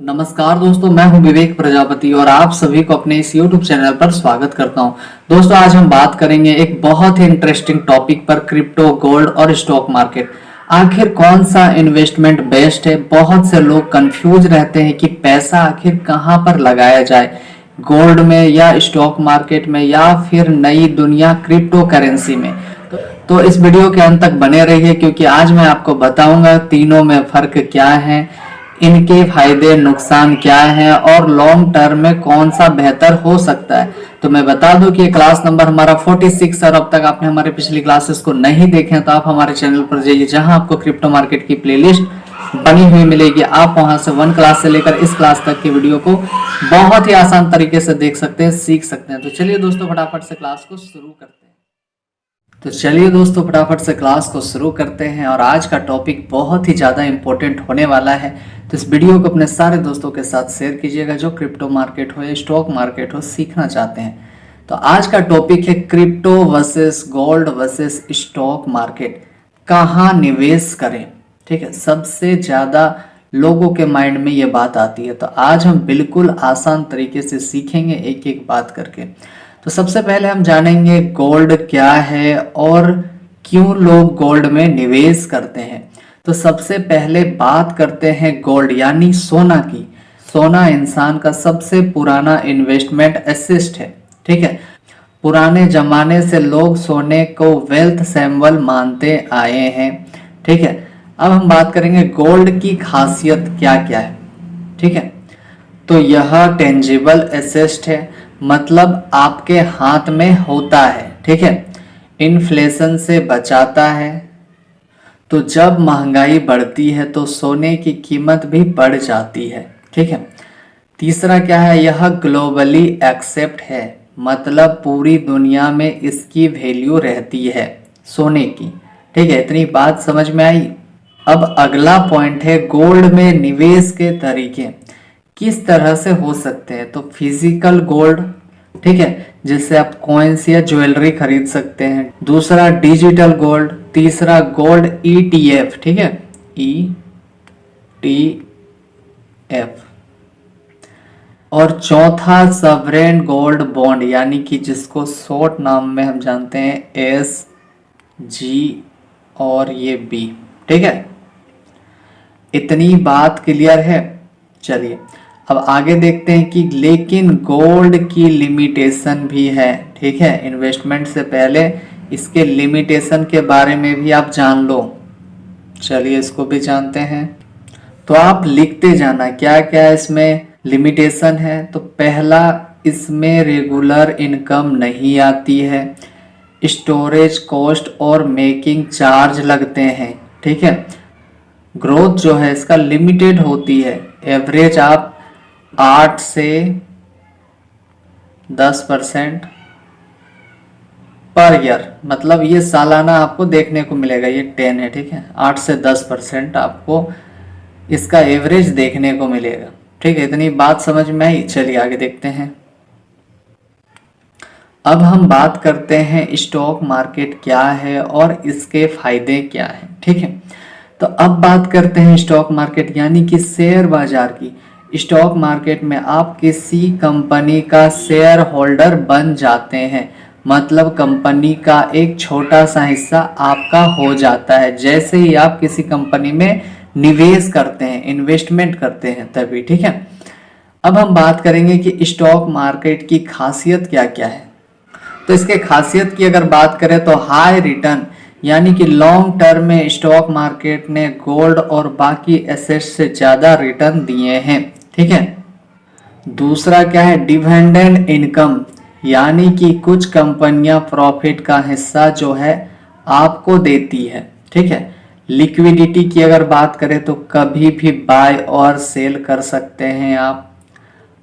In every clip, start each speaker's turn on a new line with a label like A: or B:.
A: नमस्कार दोस्तों, मैं हूं विवेक प्रजापति और आप सभी को अपने इस YouTube चैनल पर स्वागत करता हूं। दोस्तों, आज हम बात करेंगे एक बहुत ही इंटरेस्टिंग टॉपिक पर, क्रिप्टो, गोल्ड और स्टॉक मार्केट। आखिर कौन सा इन्वेस्टमेंट बेस्ट है? बहुत से लोग कंफ्यूज रहते हैं कि पैसा आखिर कहां पर लगाया जाए, गोल्ड में या स्टॉक मार्केट में या फिर नई दुनिया क्रिप्टो करेंसी में। तो इस वीडियो के अंत तक बने रहिए, क्योंकि आज मैं आपको बताऊंगा तीनों में फर्क क्या है, इनके फायदे नुकसान क्या है और लॉन्ग टर्म में कौन सा बेहतर हो सकता है। तो मैं बता दूं कि क्लास नंबर हमारा 46 और अब तक आपने हमारे पिछली क्लासेस को नहीं देखे हैं तो आप हमारे चैनल पर जाइए, जहां आपको क्रिप्टो मार्केट की प्लेलिस्ट बनी हुई मिलेगी। आप वहां से 1 क्लास से लेकर इस क्लास तक की वीडियो को बहुत ही आसान तरीके से देख सकते हैं, सीख सकते हैं। तो चलिए दोस्तों, फटाफट से क्लास को शुरू करते हैं। फटाफट से क्लास को शुरू करते हैं और आज का टॉपिक बहुत ही ज़्यादा इंपॉर्टेंट होने वाला है। तो इस वीडियो को अपने सारे दोस्तों के साथ शेयर कीजिएगा जो क्रिप्टो मार्केट हो या स्टॉक मार्केट हो, सीखना चाहते हैं। तो आज का टॉपिक है crypto versus gold versus stock market, कहाँ निवेश करें। ठीक है, सबसे ज़्यादा लोगों के माइंड में ये बात आती है। तो आज हम बिल्कुल आसान तरीके से सीखेंगे, एक एक बात करके। तो सबसे पहले हम जानेंगे गोल्ड क्या है और क्यों लोग गोल्ड में निवेश करते हैं। तो सबसे पहले बात करते हैं गोल्ड यानी सोना की। सोना इंसान का सबसे पुराना इन्वेस्टमेंट एसेट है। ठीक है, पुराने जमाने से लोग सोने को वेल्थ सिंबल मानते आए हैं। ठीक है, अब हम बात करेंगे गोल्ड की खासियत क्या क्या है। ठीक है, तो यह टेंजिबल एसेट है, मतलब आपके हाथ में होता है। ठीक है, इन्फ्लेशन से बचाता है। तो जब महंगाई बढ़ती है तो सोने की कीमत भी बढ़ जाती है। ठीक है, तीसरा क्या है, यह ग्लोबली एक्सेप्ट है, मतलब पूरी दुनिया में इसकी वैल्यू रहती है सोने की। ठीक है, इतनी बात समझ में आई। अब अगला पॉइंट है गोल्ड में निवेश के तरीके किस तरह से हो सकते हैं। तो फिजिकल गोल्ड, ठीक है, जिससे आप कॉइन्स या ज्वेलरी खरीद सकते हैं। दूसरा डिजिटल गोल्ड, तीसरा गोल्ड ETF, ठीक है, ETF, और चौथा सवरेन गोल्ड बॉन्ड, यानी कि जिसको शॉर्ट नाम में हम जानते हैं SG और ये B। ठीक है, इतनी बात क्लियर है। चलिए अब आगे देखते हैं कि लेकिन गोल्ड की लिमिटेशन भी है। ठीक है, इन्वेस्टमेंट से पहले इसके लिमिटेशन के बारे में भी आप जान लो। चलिए इसको भी जानते हैं। तो आप लिखते जाना क्या क्या इसमें लिमिटेशन है। तो पहला, इसमें रेगुलर इनकम नहीं आती है, स्टोरेज कॉस्ट और मेकिंग चार्ज लगते हैं। ठीक है, ग्रोथ जो है इसका लिमिटेड होती है, एवरेज आप 8 से 10% पर ईयर, मतलब ये सालाना आपको देखने को मिलेगा। ये 10 है, ठीक है, 8 से 10% आपको इसका एवरेज देखने को मिलेगा। ठीक है, इतनी बात समझ में आई। चलिए आगे देखते हैं। अब हम बात करते हैं स्टॉक मार्केट क्या है और इसके फायदे क्या हैं। ठीक है, तो अब बात करते हैं स्टॉक मार्केट यानी कि शेयर बाजार की। स्टॉक मार्केट में आप किसी कंपनी का शेयर होल्डर बन जाते हैं, मतलब कंपनी का एक छोटा सा हिस्सा आपका हो जाता है जैसे ही आप किसी कंपनी में निवेश करते हैं, इन्वेस्टमेंट करते हैं तभी। ठीक है, अब हम बात करेंगे कि स्टॉक मार्केट की खासियत क्या क्या है। तो इसके खासियत की अगर बात करें तो हाई रिटर्न, यानी कि लॉन्ग टर्म में स्टॉक मार्केट ने गोल्ड और बाकी एसेट्स से ज्यादा रिटर्न दिए हैं। ठीक है, दूसरा क्या है, डिविडेंड इनकम, यानी कि कुछ कंपनियां प्रॉफिट का हिस्सा जो है आपको देती है। ठीक है, लिक्विडिटी की अगर बात करें तो कभी भी बाय और सेल कर सकते हैं आप।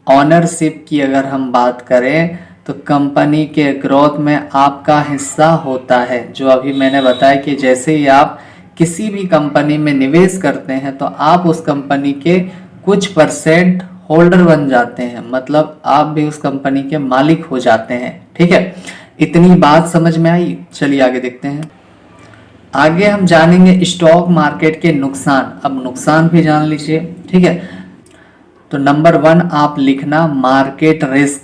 A: ऑनरशिप की अगर हम बात करें तो कंपनी के ग्रोथ में आपका हिस्सा होता है, जो अभी मैंने बताया कि जैसे ही आप किसी भी कंपनी में निवेश करते हैं तो आप उस कंपनी के कुछ % होल्डर बन जाते हैं, मतलब आप भी उस कंपनी के मालिक हो जाते हैं। ठीक है, इतनी बात समझ में आई। चलिए आगे देखते हैं। आगे हम जानेंगे स्टॉक मार्केट के नुकसान। अब नुकसान भी जान लीजिए। ठीक है, तो नंबर 1 आप लिखना मार्केट रिस्क,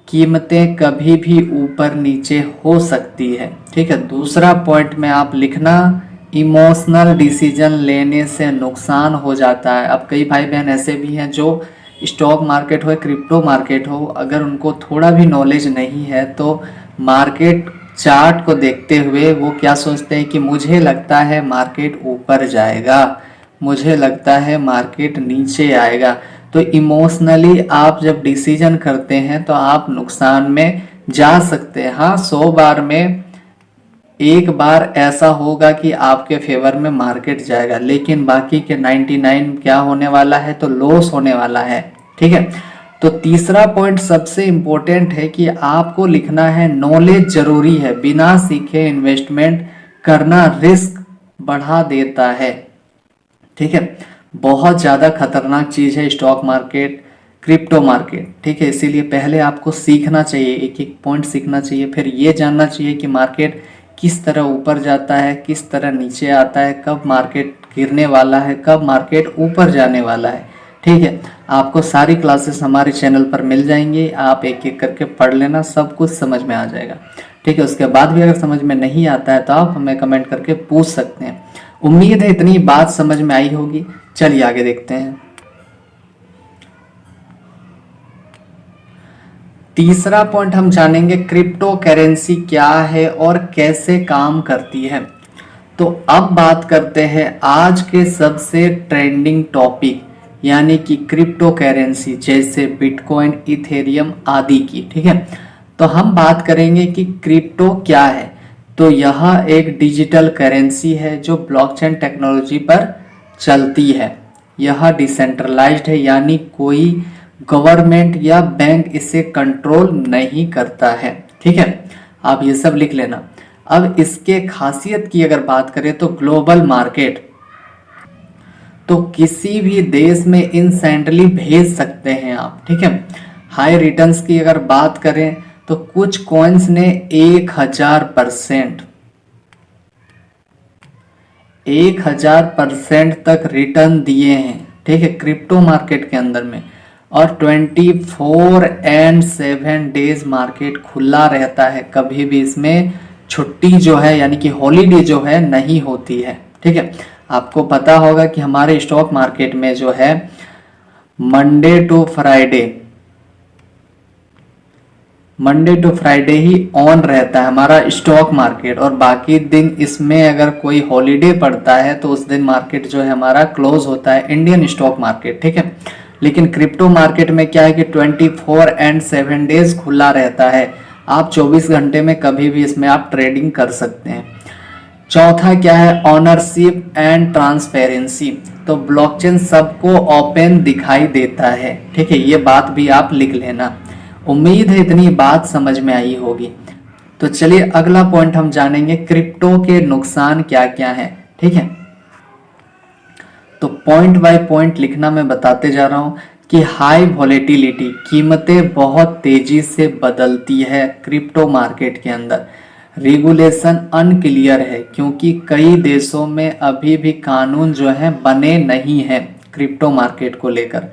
A: कीमतें कभी भी ऊपर नीचे हो सकती है। ठीक है। दूसरा पॉइंट में आप लिखना इमोशनल डिसीजन लेने से नुकसान हो जाता है। अब कई भाई बहन ऐसे भी हैं जो स्टॉक मार्केट हो, क्रिप्टो मार्केट हो, अगर उनको थोड़ा भी नॉलेज नहीं है तो मार्केट चार्ट को देखते हुए वो क्या सोचते हैं कि मुझे लगता है मार्केट ऊपर जाएगा, मुझे लगता है मार्केट नीचे आएगा। तो इमोशनली आप जब डिसीजन करते हैं तो आप नुकसान में जा सकते हैं। हाँ, 100 बार में एक बार ऐसा होगा कि आपके फेवर में मार्केट जाएगा, लेकिन बाकी के 99 क्या होने वाला है, तो लॉस होने वाला है। ठीक है। तो तीसरा पॉइंट सबसे इंपॉर्टेंट है कि आपको लिखना है नॉलेज जरूरी है, बिना सीखे इन्वेस्टमेंट करना रिस्क बढ़ा देता है। ठीक है। बहुत ज़्यादा खतरनाक चीज़ है स्टॉक मार्केट, क्रिप्टो मार्केट। ठीक है। इसीलिए पहले आपको सीखना चाहिए, एक एक पॉइंट सीखना चाहिए, फिर ये जानना चाहिए कि मार्केट किस तरह ऊपर जाता है, किस तरह नीचे आता है, कब मार्केट गिरने वाला है, कब मार्केट ऊपर जाने वाला है। ठीक है। आपको सारी क्लासेस हमारे चैनल पर मिल जाएंगी, आप एक एक करके पढ़ लेना, सब कुछ समझ में आ जाएगा। ठीक है। उसके बाद भी अगर समझ में नहीं आता है तो आप हमें कमेंट करके पूछ सकते हैं। उम्मीद है इतनी बात समझ में आई होगी। चलिए आगे देखते हैं। तीसरा पॉइंट हम जानेंगे क्रिप्टो करेंसी क्या है और कैसे काम करती है। तो अब बात करते हैं आज के सबसे ट्रेंडिंग टॉपिक यानी कि क्रिप्टो करेंसी, जैसे बिटकॉइन, इथेरियम आदि की। ठीक है। तो हम बात करेंगे कि क्रिप्टो क्या है। तो यह एक डिजिटल करेंसी है जो ब्लॉकचेन टेक्नोलॉजी पर चलती है। यह डिसेंट्रलाइज्ड है, यानी कोई गवर्नमेंट या बैंक इसे कंट्रोल नहीं करता है। ठीक है। आप ये सब लिख लेना। अब इसके खासियत की अगर बात करें तो ग्लोबल मार्केट, तो किसी भी देश में इंस्टेंटली भेज सकते हैं आप। ठीक है। हाई रिटर्न्स की अगर बात करें तो कुछ कॉइन्स ने 1000% तक रिटर्न दिए हैं। ठीक है। क्रिप्टो मार्केट के अंदर में, और 24/7 डेज मार्केट खुला रहता है, कभी भी इसमें छुट्टी जो है यानी कि हॉलीडे जो है नहीं होती है। ठीक है। आपको पता होगा कि हमारे स्टॉक मार्केट में जो है मंडे टू फ्राइडे ही ऑन रहता है हमारा स्टॉक मार्केट, और बाकी दिन इसमें अगर कोई हॉलीडे पड़ता है तो उस दिन मार्केट जो है हमारा क्लोज होता है, इंडियन स्टॉक मार्केट। ठीक है। लेकिन क्रिप्टो मार्केट में क्या है कि 24/7 डेज खुला रहता है, आप 24 घंटे में कभी भी इसमें आप ट्रेडिंग कर सकते हैं। चौथा क्या है, ऑनरशिप एंड ट्रांसपेरेंसी, तो ब्लॉकचेन सबको ओपन दिखाई देता है। ठीक है। ये बात भी आप लिख लेना। उम्मीद है इतनी बात समझ में आई होगी। तो चलिए अगला पॉइंट हम जानेंगे क्रिप्टो के नुकसान क्या क्या है। ठीक है। तो पॉइंट बाय पॉइंट लिखना मैं बताते जा रहा हूं कि हाई वॉलेटिलिटी, कीमतें बहुत तेजी से बदलती है क्रिप्टो मार्केट के अंदर। रेगुलेशन अनक्लियर है क्योंकि कई देशों में अभी भी कानून जो है बने नहीं है क्रिप्टो मार्केट को लेकर।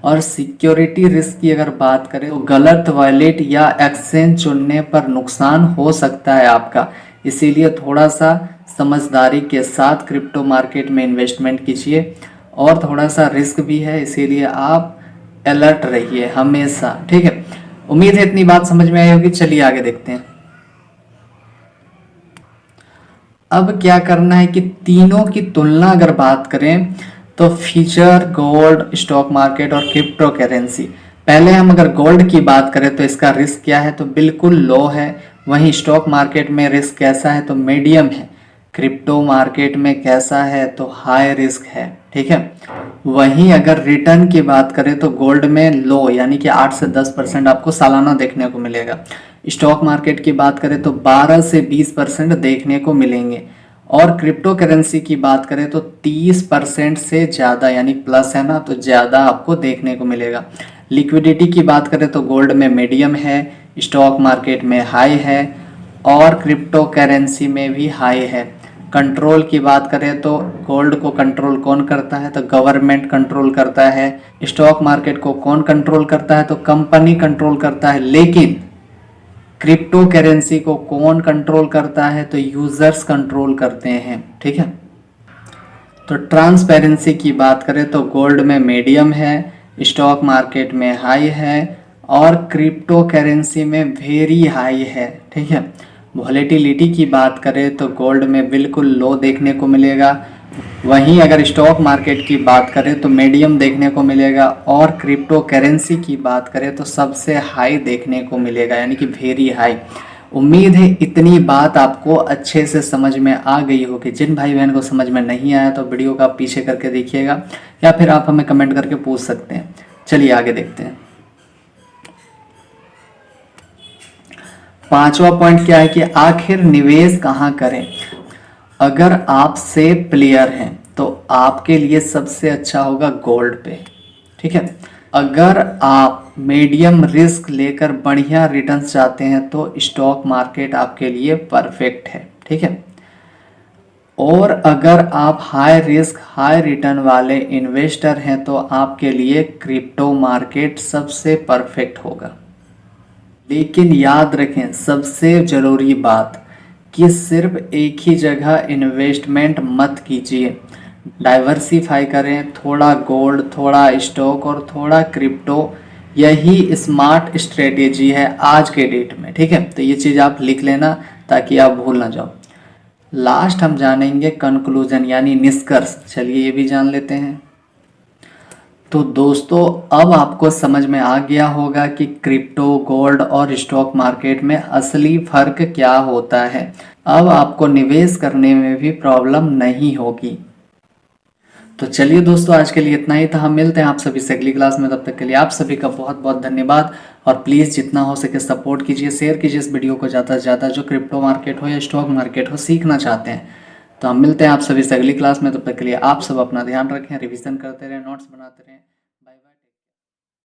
A: और सिक्योरिटी रिस्क की अगर बात करें तो गलत वॉलेट या एक्सचेंज चुनने पर नुकसान हो सकता है आपका, इसीलिए थोड़ा सा समझदारी के साथ क्रिप्टो मार्केट में इन्वेस्टमेंट कीजिए। और थोड़ा सा रिस्क भी है, इसीलिए आप अलर्ट रहिए हमेशा। ठीक है। उम्मीद है इतनी बात समझ में आई होगी। चलिए आगे देखते हैं। अब क्या करना है कि तीनों की तुलना अगर बात करें तो फ्यूचर, गोल्ड, स्टॉक मार्केट और क्रिप्टो करेंसी। पहले हम अगर गोल्ड की बात करें तो इसका रिस्क क्या है, तो बिल्कुल लो है। वहीं स्टॉक मार्केट में रिस्क कैसा है, तो मीडियम है। क्रिप्टो मार्केट में कैसा है, तो हाई रिस्क है। ठीक है। वहीं अगर रिटर्न की बात करें तो गोल्ड में लो, यानी कि 8 से 10% आपको सालाना देखने को मिलेगा। स्टॉक मार्केट की बात करें तो 12 से 20% देखने को मिलेंगे। और क्रिप्टो करेंसी की बात करें तो 30% से ज़्यादा, यानी प्लस है ना, तो ज़्यादा आपको देखने को मिलेगा। लिक्विडिटी की बात करें तो गोल्ड में मीडियम है, स्टॉक मार्केट में हाई है और क्रिप्टो करेंसी में भी हाई है। कंट्रोल की बात करें तो गोल्ड को कंट्रोल कौन करता है, तो गवर्नमेंट कंट्रोल करता है। स्टॉक मार्केट को कौन कंट्रोल करता है, तो कंपनी कंट्रोल करता है। लेकिन क्रिप्टो करेंसी को कौन कंट्रोल करता है, तो यूजर्स कंट्रोल करते हैं। ठीक है, तो ट्रांसपेरेंसी की बात करें तो गोल्ड में मीडियम है, स्टॉक मार्केट में हाई है और क्रिप्टो करेंसी में वेरी हाई है। ठीक है, वॉलेटिलिटी की बात करें तो गोल्ड में बिल्कुल लो देखने को मिलेगा, वहीं अगर स्टॉक मार्केट की बात करें तो मीडियम देखने को मिलेगा और क्रिप्टो करेंसी की बात करें तो सबसे हाई देखने को मिलेगा, यानी कि वेरी हाई। उम्मीद है इतनी बात आपको अच्छे से समझ में आ गई होगी। जिन भाई बहन को समझ में नहीं आया तो वीडियो का पीछे करके देखिएगा या फिर आप हमें कमेंट करके पूछ सकते हैं। चलिए आगे देखते हैं। पांचवा पॉइंट क्या है कि आखिर निवेश कहाँ करें। अगर आप सेफ प्लेयर हैं तो आपके लिए सबसे अच्छा होगा गोल्ड पे। ठीक है, अगर आप मीडियम रिस्क लेकर बढ़िया रिटर्न्स चाहते हैं तो स्टॉक मार्केट आपके लिए परफेक्ट है। ठीक है, और अगर आप हाई रिस्क हाई रिटर्न वाले इन्वेस्टर हैं तो आपके लिए क्रिप्टो मार्केट सबसे परफेक्ट होगा। लेकिन याद रखें सबसे ज़रूरी बात कि सिर्फ एक ही जगह इन्वेस्टमेंट मत कीजिए, डाइवर्सिफाई करें, थोड़ा गोल्ड, थोड़ा स्टॉक और थोड़ा क्रिप्टो। यही स्मार्ट स्ट्रेटेजी है आज के डेट में। ठीक है, तो ये चीज़ आप लिख लेना ताकि आप भूल ना जाओ। लास्ट हम जानेंगे कंक्लूजन यानी निष्कर्ष। चलिए ये भी जान लेते हैं। तो दोस्तों अब आपको समझ में आ गया होगा कि क्रिप्टो, गोल्ड और स्टॉक मार्केट में असली फर्क क्या होता है। अब आपको निवेश करने में भी प्रॉब्लम नहीं होगी। तो चलिए दोस्तों आज के लिए इतना ही था। हम मिलते हैं आप सभी से अगली क्लास में। तब तक के लिए आप सभी का बहुत बहुत धन्यवाद और प्लीज़ जितना हो सके सपोर्ट कीजिए, शेयर कीजिए इस वीडियो को ज़्यादा से ज़्यादा जो क्रिप्टो मार्केट हो या स्टॉक मार्केट हो सीखना चाहते हैं। तो हम मिलते हैं आप सभी से अगली क्लास में। तब तक के लिए आप सब अपना ध्यान रखें, रिवीजन करते रहें, नोट्स बनाते रहें।